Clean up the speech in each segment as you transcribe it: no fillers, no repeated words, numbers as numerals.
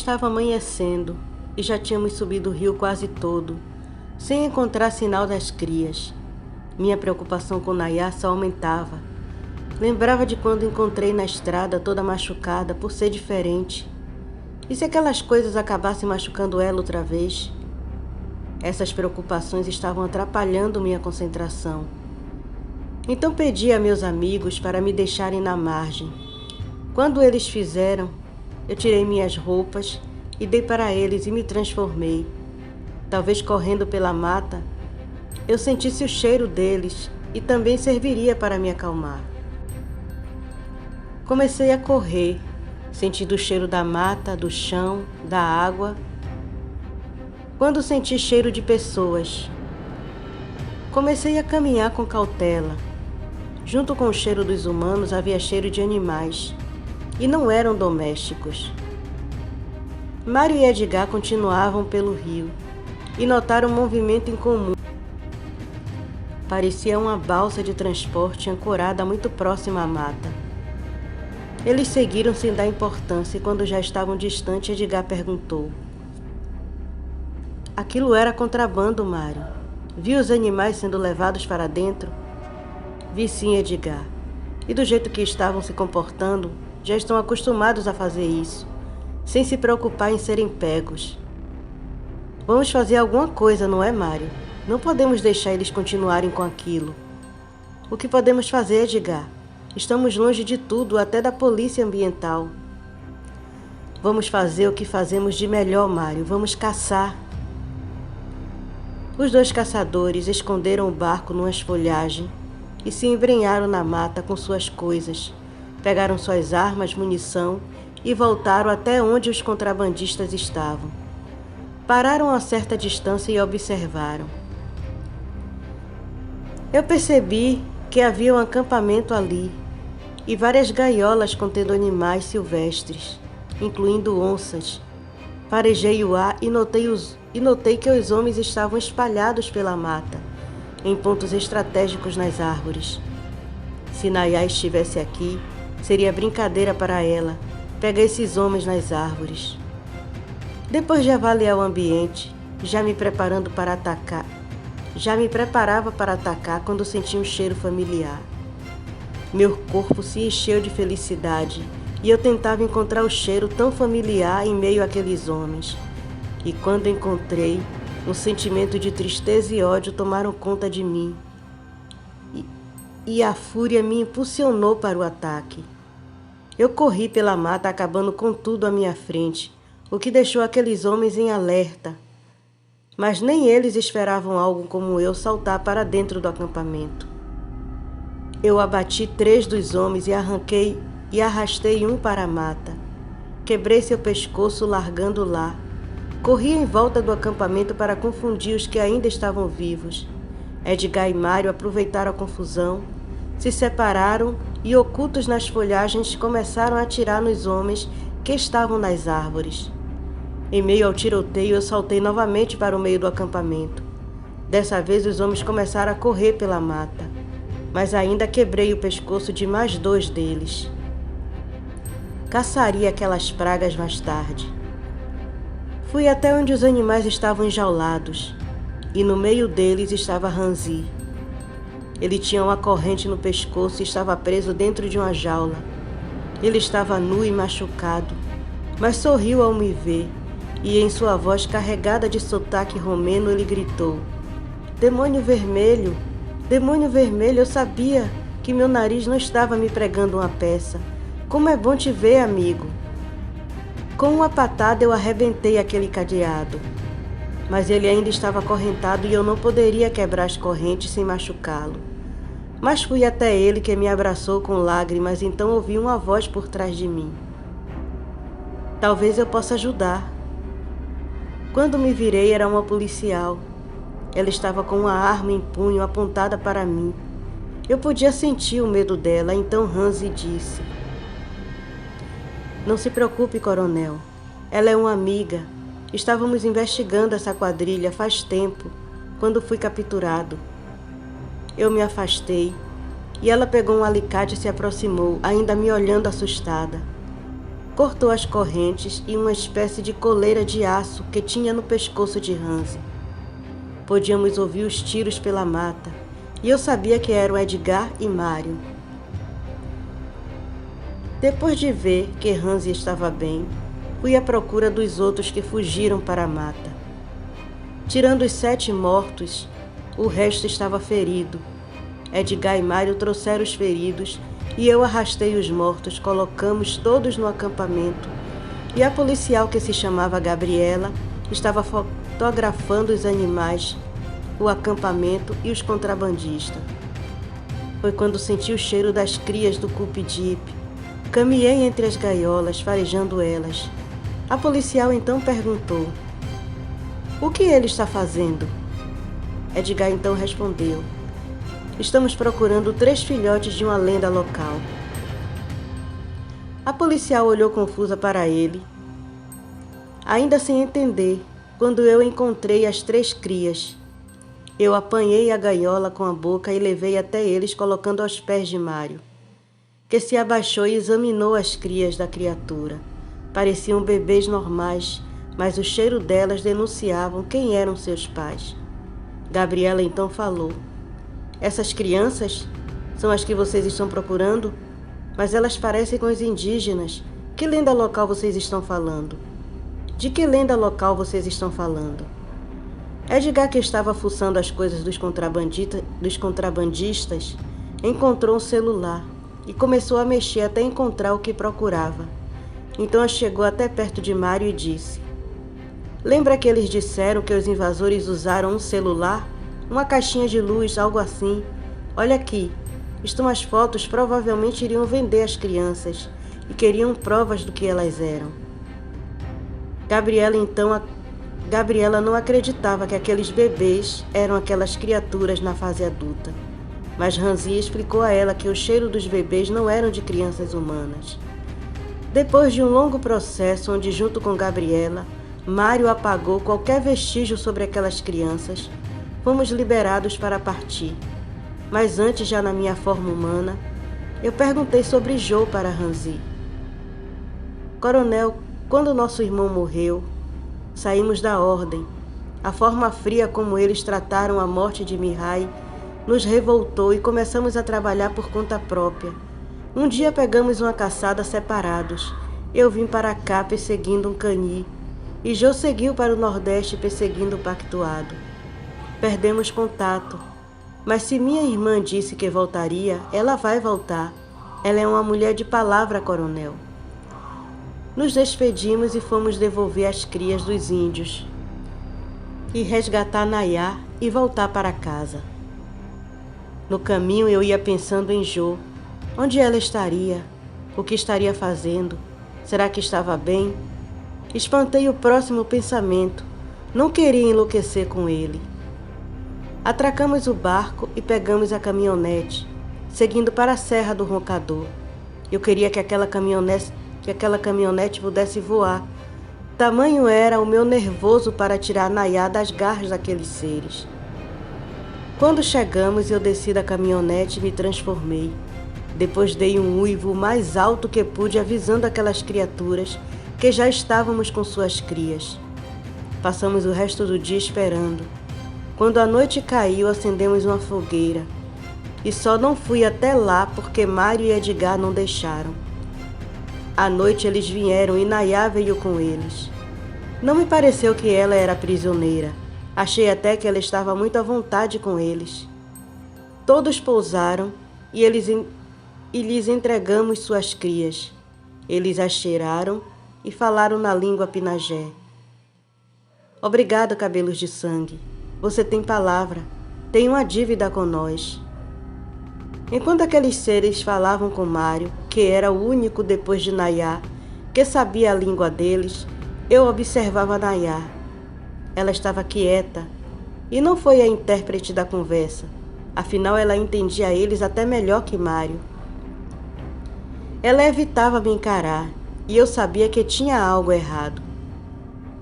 estava amanhecendo e já tínhamos subido o rio quase todo, sem encontrar sinal das crias. Minha preocupação com Nayá só aumentava. Lembrava de quando encontrei na estrada toda machucada por ser diferente. E se aquelas coisas acabassem machucando ela outra vez? Essas preocupações estavam atrapalhando minha concentração. Então pedi a meus amigos para me deixarem na margem. Quando eles fizeram, eu tirei minhas roupas e dei para eles e me transformei. Talvez correndo pela mata, eu sentisse o cheiro deles e também serviria para me acalmar. Comecei a correr, sentindo o cheiro da mata, do chão, da água. Quando senti cheiro de pessoas, comecei a caminhar com cautela. Junto com o cheiro dos humanos havia cheiro de animais, e não eram domésticos. Mário e Edgar continuavam pelo rio e notaram um movimento incomum. Parecia uma balsa de transporte ancorada muito próxima à mata. Eles seguiram sem dar importância e quando já estavam distantes, Edgar perguntou: "Aquilo era contrabando, Mário. Viu os animais sendo levados para dentro?" "Vi sim, Edgar. E do jeito que estavam se comportando, já estão acostumados a fazer isso, sem se preocupar em serem pegos." "Vamos fazer alguma coisa, não é, Mário? Não podemos deixar eles continuarem com aquilo." "O que podemos fazer, Edgar? Estamos longe de tudo, até da polícia ambiental." "Vamos fazer o que fazemos de melhor, Mário. Vamos caçar." Os dois caçadores esconderam o barco numa folhagem e se embrenharam na mata com suas coisas. Pegaram suas armas, munição e voltaram até onde os contrabandistas estavam. Pararam a certa distância e observaram. Eu percebi que havia um acampamento ali e várias gaiolas contendo animais silvestres, incluindo onças. Farejei o ar e notei que os homens estavam espalhados pela mata, em pontos estratégicos nas árvores. Se Nayá estivesse aqui, seria brincadeira para ela pegar esses homens nas árvores. Depois de avaliar o ambiente, já me preparava para atacar quando senti um cheiro familiar. Meu corpo se encheu de felicidade e eu tentava encontrar o cheiro tão familiar em meio àqueles homens. E quando encontrei, um sentimento de tristeza e ódio tomaram conta de mim. E a fúria me impulsionou para o ataque. Eu corri pela mata, acabando com tudo à minha frente, o que deixou aqueles homens em alerta. Mas nem eles esperavam algo como eu saltar para dentro do acampamento. Eu abati 3 dos homens e arrastei um para a mata. Quebrei seu pescoço, largando lá. Corri em volta do acampamento para confundir os que ainda estavam vivos. Edgar e Mário aproveitaram a confusão, se separaram e, ocultos nas folhagens, começaram a atirar nos homens que estavam nas árvores. Em meio ao tiroteio, eu saltei novamente para o meio do acampamento. Dessa vez, os homens começaram a correr pela mata, mas ainda quebrei o pescoço de mais 2 deles. Caçaria aquelas pragas mais tarde. Fui até onde os animais estavam enjaulados, e no meio deles estava Hanzi. Ele tinha uma corrente no pescoço e estava preso dentro de uma jaula. Ele estava nu e machucado, mas sorriu ao me ver, e em sua voz carregada de sotaque romeno ele gritou: "Demônio vermelho! Demônio vermelho, eu sabia que meu nariz não estava me pregando uma peça. Como é bom te ver, amigo." Com uma patada eu arrebentei aquele cadeado, mas ele ainda estava acorrentado e eu não poderia quebrar as correntes sem machucá-lo. Mas fui até ele, que me abraçou com lágrimas, então ouvi uma voz por trás de mim: "Talvez eu possa ajudar." Quando me virei, era uma policial. Ela estava com uma arma em punho apontada para mim. Eu podia sentir o medo dela, então Hanzi disse: "Não se preocupe, coronel. Ela é uma amiga. Estávamos investigando essa quadrilha faz tempo, quando fui capturado." Eu me afastei e ela pegou um alicate e se aproximou, ainda me olhando assustada. cortou as correntes e uma espécie de coleira de aço que tinha no pescoço de Hansi. Podíamos ouvir os tiros pela mata, e eu sabia que eram Edgar e Mário. Depois de ver que Hansi estava bem, fui à procura dos outros que fugiram para a mata. Tirando os 7 mortos, o resto estava ferido. Edgar e Mário trouxeram os feridos e eu arrastei os mortos, colocamos todos no acampamento e a policial, que se chamava Gabriela, estava fotografando os animais, o acampamento e os contrabandistas. Foi quando senti o cheiro das crias do Cupidip. Caminhei entre as gaiolas, farejando elas. A policial então perguntou: "O que ele está fazendo?" Edgar então respondeu: "Estamos procurando 3 filhotes de uma lenda local." A policial olhou confusa para ele, ainda sem entender, quando eu encontrei as 3 crias. Eu apanhei a gaiola com a boca e levei até eles, colocando aos pés de Mário, que se abaixou e examinou as crias da criatura. Pareciam bebês normais, mas o cheiro delas denunciavam quem eram seus pais. Gabriela então falou: "Essas crianças são as que vocês estão procurando? Mas elas parecem com os indígenas. Que lenda local vocês estão falando?" "De que lenda local vocês estão falando?" Edgar, que estava fuçando as coisas dos contrabandistas, encontrou um celular e começou a mexer até encontrar o que procurava. Então chegou até perto de Mário e disse: "Lembra que eles disseram que os invasores usaram um celular? Uma caixinha de luz, algo assim. Olha aqui, estão as fotos, provavelmente iriam vender as crianças e queriam provas do que elas eram." Gabriela não acreditava que aqueles bebês eram aquelas criaturas na fase adulta, mas Hansi explicou a ela que o cheiro dos bebês não eram de crianças humanas. Depois de um longo processo onde, junto com Gabriela, Mário apagou qualquer vestígio sobre aquelas crianças, fomos liberados para partir. Mas antes, já na minha forma humana, eu perguntei sobre Joe para Hansi. "Coronel, quando nosso irmão morreu, saímos da ordem. A forma fria como eles trataram a morte de Mihai nos revoltou e começamos a trabalhar por conta própria. Um dia pegamos uma caçada separados. Eu vim para cá perseguindo um cani e Joe seguiu para o Nordeste perseguindo o pactuado. Perdemos contato, mas se minha irmã disse que voltaria, ela vai voltar. Ela é uma mulher de palavra, coronel." Nos despedimos e fomos devolver as crias dos índios e resgatar Nayá e voltar para casa. No caminho eu ia pensando em Jo. Onde ela estaria? O que estaria fazendo? Será que estava bem? Espantei o próximo pensamento. Não queria enlouquecer com ele. Atracamos o barco e pegamos a caminhonete, seguindo para a Serra do Roncador. Eu queria que aquela caminhonete pudesse voar. Tamanho era o meu nervoso para tirar Nayá das garras daqueles seres. Quando chegamos, eu desci da caminhonete e me transformei. Depois dei um uivo mais alto que pude, avisando aquelas criaturas que já estávamos com suas crias. Passamos o resto do dia esperando. Quando a noite caiu, acendemos uma fogueira. E só não fui até lá porque Mário e Edgar não deixaram. À noite eles vieram e Nayá veio com eles. Não me pareceu que ela era prisioneira. Achei até que ela estava muito à vontade com eles. Todos pousaram e lhes entregamos suas crias. Eles as cheiraram e falaram na língua pinagé. "Obrigado, cabelos de sangue. Você tem palavra. Tem uma dívida com nós." Enquanto aqueles seres falavam com Mário, que era o único depois de Nayá que sabia a língua deles, eu observava Nayá. Ela estava quieta e não foi a intérprete da conversa. Afinal, ela entendia eles até melhor que Mário. Ela evitava me encarar e eu sabia que tinha algo errado.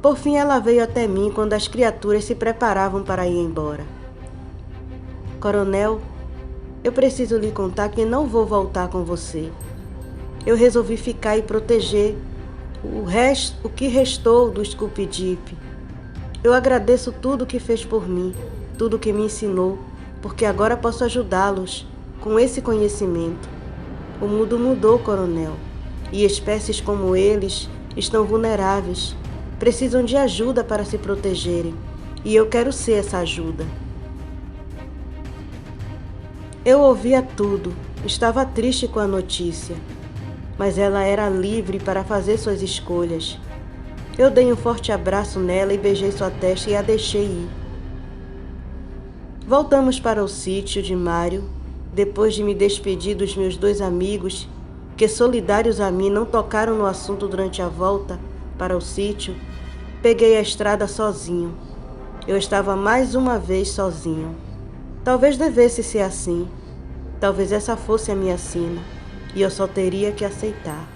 Por fim, ela veio até mim quando as criaturas se preparavam para ir embora. "Coronel, eu preciso lhe contar que não vou voltar com você. Eu resolvi ficar e proteger o que restou do Scooby-Dip. Eu agradeço tudo o que fez por mim, tudo o que me ensinou, porque agora posso ajudá-los com esse conhecimento. O mundo mudou, coronel, e espécies como eles estão vulneráveis, precisam de ajuda para se protegerem, e eu quero ser essa ajuda. Eu ouvia tudo, estava triste com a notícia, mas ela era livre para fazer suas escolhas. Eu dei um forte abraço nela e beijei sua testa e a deixei ir. Voltamos para o sítio de Mário, depois de me despedir dos meus 2 amigos, que solidários a mim não tocaram no assunto durante a volta para o sítio. Peguei a estrada sozinho. Eu estava mais uma vez sozinho. Talvez devesse ser assim. Talvez essa fosse a minha sina, e eu só teria que aceitar.